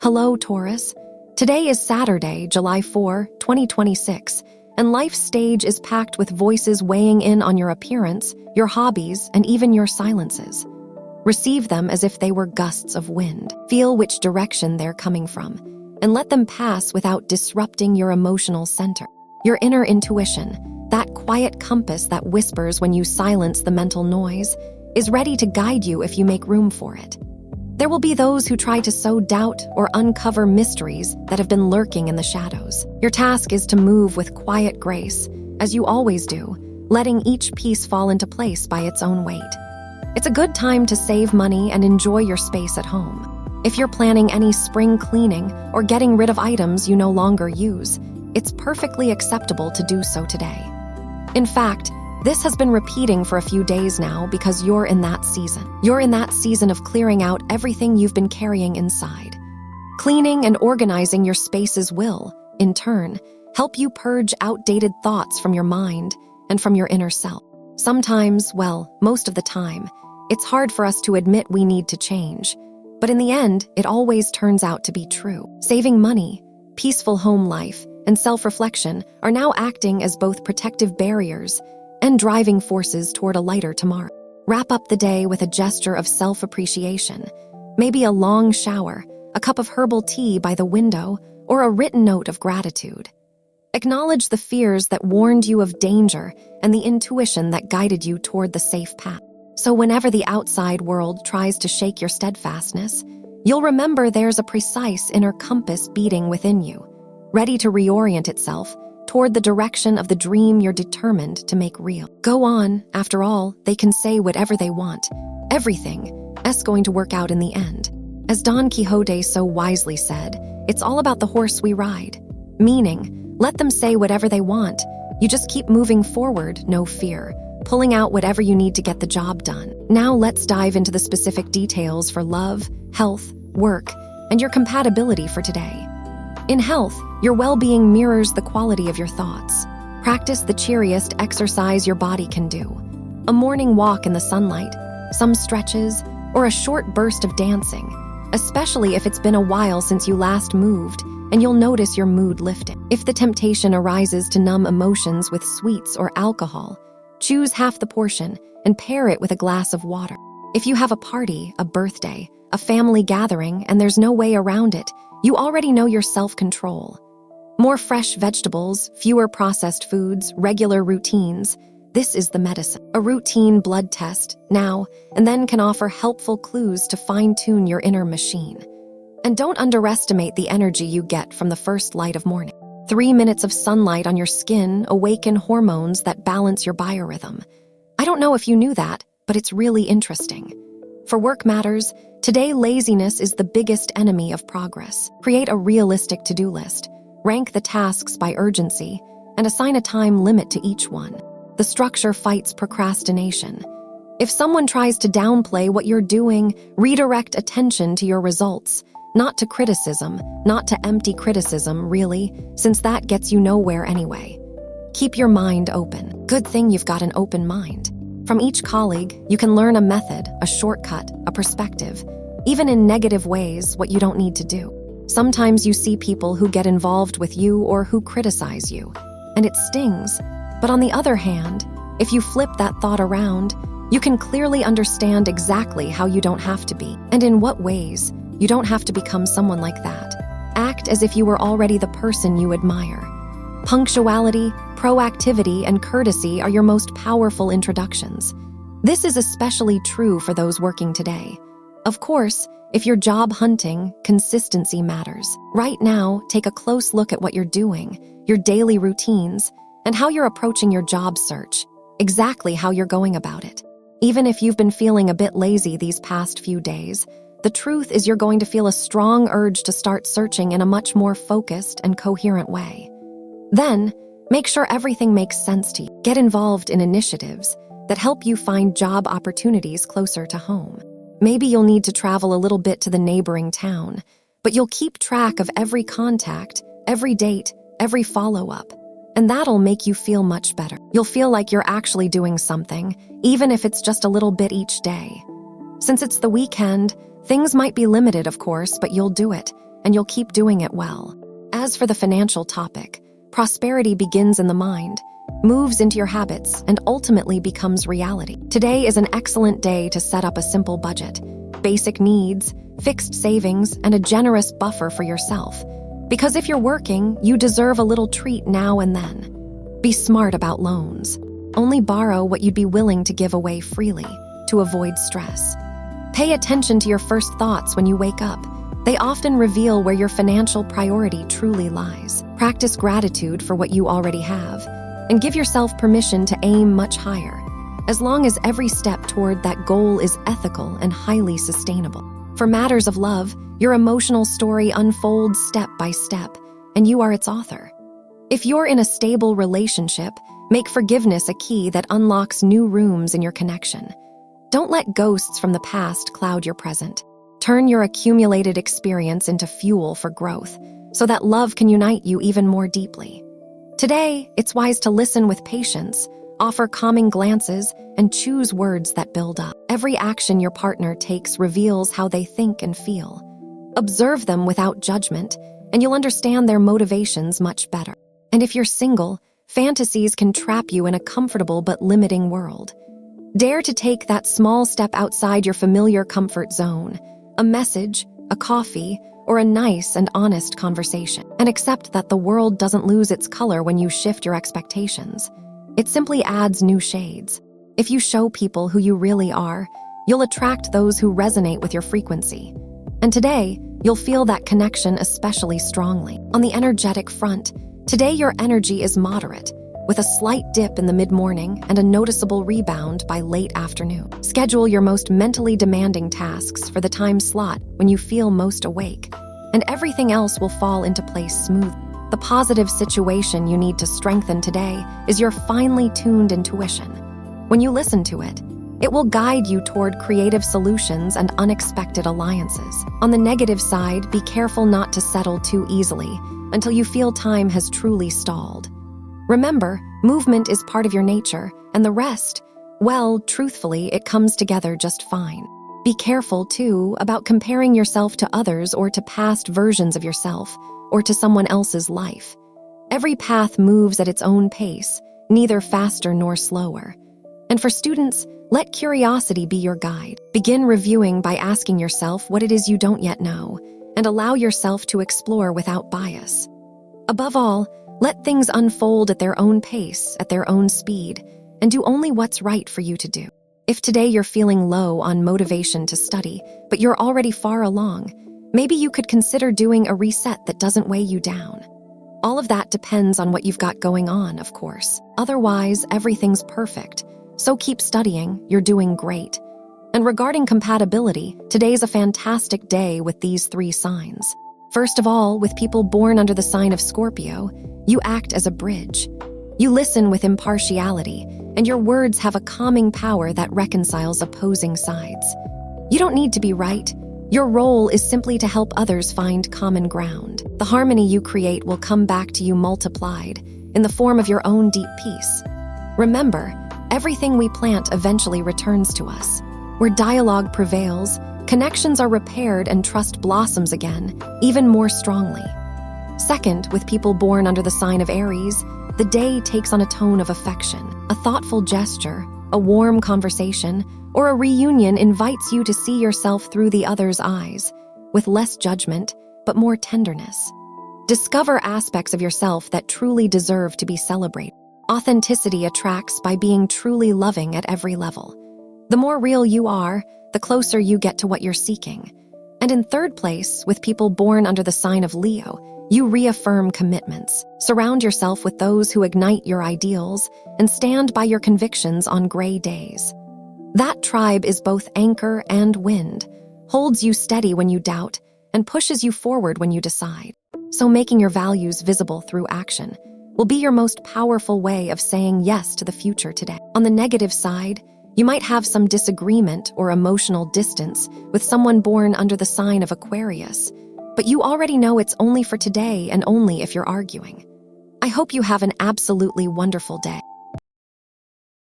Hello, Taurus. Today is Saturday, July 4, 2026, and life's stage is packed with voices weighing in on your appearance, your hobbies, and even your silences. Receive them as if they were gusts of wind. Feel which direction they're coming from, and let them pass without disrupting your emotional center. Your inner intuition, that quiet compass that whispers when you silence the mental noise, is ready to guide you if you make room for it. There will be those who try to sow doubt or uncover mysteries that have been lurking in the shadows. Your task is to move with quiet grace, as you always do, letting each piece fall into place by its own weight. It's a good time to save money and enjoy your space at home. If you're planning any spring cleaning or getting rid of items you no longer use, it's perfectly acceptable to do so today. In fact, this has been repeating for a few days now because you're in that season. You're in that season of clearing out everything you've been carrying inside. Cleaning and organizing your spaces will, in turn, help you purge outdated thoughts from your mind and from your inner self. Sometimes, well, most of the time, it's hard for us to admit we need to change. But in the end, it always turns out to be true. Saving money, peaceful home life, and self-reflection are now acting as both protective barriers and driving forces toward a lighter tomorrow. Wrap up the day with a gesture of self-appreciation, maybe a long shower, a cup of herbal tea by the window, or a written note of gratitude. Acknowledge the fears that warned you of danger and the intuition that guided you toward the safe path. So whenever the outside world tries to shake your steadfastness, you'll remember there's a precise inner compass beating within you, ready to reorient itself toward the direction of the dream you're determined to make real. Go on, after all, they can say whatever they want. Everything is going to work out in the end. As Don Quixote so wisely said, it's all about the horse we ride. Meaning, let them say whatever they want. You just keep moving forward, no fear, pulling out whatever you need to get the job done. Now let's dive into the specific details for love, health, work, and your compatibility for today. In health, your well-being mirrors the quality of your thoughts. Practice the cheeriest exercise your body can do. A morning walk in the sunlight, some stretches, or a short burst of dancing, especially if it's been a while since you last moved, and you'll notice your mood lifting. If the temptation arises to numb emotions with sweets or alcohol, choose half the portion and pair it with a glass of water. If you have a party, a birthday, a family gathering, and there's no way around it, you already know your self-control. More fresh vegetables, fewer processed foods, regular routines. This is the medicine. A routine blood test, now and then, can offer helpful clues to fine-tune your inner machine. And don't underestimate the energy you get from the first light of morning. 3 minutes of sunlight on your skin awaken hormones that balance your biorhythm. I don't know if you knew that, but it's really interesting. For work matters, today laziness is the biggest enemy of progress. Create a realistic to-do list. Rank the tasks by urgency, and assign a time limit to each one. The structure fights procrastination. If someone tries to downplay what you're doing, redirect attention to your results, not to criticism, not to empty criticism, really, since that gets you nowhere anyway. Keep your mind open. Good thing you've got an open mind. From each colleague, you can learn a method, a shortcut, a perspective, even in negative ways, what you don't need to do. Sometimes you see people who get involved with you or who criticize you, and it stings. But on the other hand, if you flip that thought around, you can clearly understand exactly how you don't have to be, and in what ways you don't have to become someone like that. Act as if you were already the person you admire. Punctuality, proactivity, and courtesy are your most powerful introductions. This is especially true for those working today. Of course, if you're job hunting, consistency matters. Right now, take a close look at what you're doing, your daily routines, and how you're approaching your job search, exactly how you're going about it. Even if you've been feeling a bit lazy these past few days, the truth is you're going to feel a strong urge to start searching in a much more focused and coherent way. Then, make sure everything makes sense to you. Get involved in initiatives that help you find job opportunities closer to home. Maybe you'll need to travel a little bit to the neighboring town, but you'll keep track of every contact, every date, every follow-up, and that'll make you feel much better. You'll feel like you're actually doing something, even if it's just a little bit each day. Since it's the weekend, things might be limited, of course, but you'll do it, and you'll keep doing it well. As for the financial topic, prosperity begins in the mind, moves into your habits, and ultimately becomes reality. Today is an excellent day to set up a simple budget, basic needs, fixed savings, and a generous buffer for yourself. Because if you're working, you deserve a little treat now and then. Be smart about loans. Only borrow what you'd be willing to give away freely to avoid stress. Pay attention to your first thoughts when you wake up. They often reveal where your financial priority truly lies. Practice gratitude for what you already have, and give yourself permission to aim much higher, as long as every step toward that goal is ethical and highly sustainable. For matters of love, your emotional story unfolds step by step, and you are its author. If you're in a stable relationship, make forgiveness a key that unlocks new rooms in your connection. Don't let ghosts from the past cloud your present. Turn your accumulated experience into fuel for growth, so that love can unite you even more deeply. Today, it's wise to listen with patience, offer calming glances, and choose words that build up. Every action your partner takes reveals how they think and feel. Observe them without judgment, and you'll understand their motivations much better. And if you're single, fantasies can trap you in a comfortable but limiting world. Dare to take that small step outside your familiar comfort zone, a message, a coffee, or a nice and honest conversation, and accept that the world doesn't lose its color when you shift your expectations. It simply adds new shades. If you show people who you really are, you'll attract those who resonate with your frequency. And today, you'll feel that connection especially strongly. On the energetic front, today your energy is moderate, with a slight dip in the mid-morning and a noticeable rebound by late afternoon. Schedule your most mentally demanding tasks for the time slot when you feel most awake, and everything else will fall into place smoothly. The positive situation you need to strengthen today is your finely tuned intuition. When you listen to it, it will guide you toward creative solutions and unexpected alliances. On the negative side, be careful not to settle too easily until you feel time has truly stalled. Remember, movement is part of your nature, and the rest, well, truthfully, it comes together just fine. Be careful, too, about comparing yourself to others or to past versions of yourself, or to someone else's life. Every path moves at its own pace, neither faster nor slower. And for students, let curiosity be your guide. Begin reviewing by asking yourself what it is you don't yet know, and allow yourself to explore without bias. Above all, let things unfold at their own pace, at their own speed, and do only what's right for you to do. If today you're feeling low on motivation to study, but you're already far along, maybe you could consider doing a reset that doesn't weigh you down. All of that depends on what you've got going on, of course. Otherwise, everything's perfect. So keep studying, you're doing great. And regarding compatibility, today's a fantastic day with these 3 signs. First of all, with people born under the sign of Scorpio, you act as a bridge. You listen with impartiality, and your words have a calming power that reconciles opposing sides. You don't need to be right. Your role is simply to help others find common ground. The harmony you create will come back to you multiplied in the form of your own deep peace. Remember, everything we plant eventually returns to us. Where dialogue prevails, connections are repaired and trust blossoms again, even more strongly. Second, with people born under the sign of Aries, the day takes on a tone of affection. A thoughtful gesture, a warm conversation, or a reunion invites you to see yourself through the other's eyes, with less judgment, but more tenderness. Discover aspects of yourself that truly deserve to be celebrated. Authenticity attracts by being truly loving at every level. The more real you are, the closer you get to what you're seeking. And in third place, with people born under the sign of Leo, you reaffirm commitments. Surround yourself with those who ignite your ideals and stand by your convictions on gray days. That tribe is both anchor and wind, holds you steady when you doubt, and pushes you forward when you decide. So making your values visible through action will be your most powerful way of saying yes to the future today. On the negative side, you might have some disagreement or emotional distance with someone born under the sign of Aquarius, but you already know it's only for today and only if you're arguing. I hope you have an absolutely wonderful day.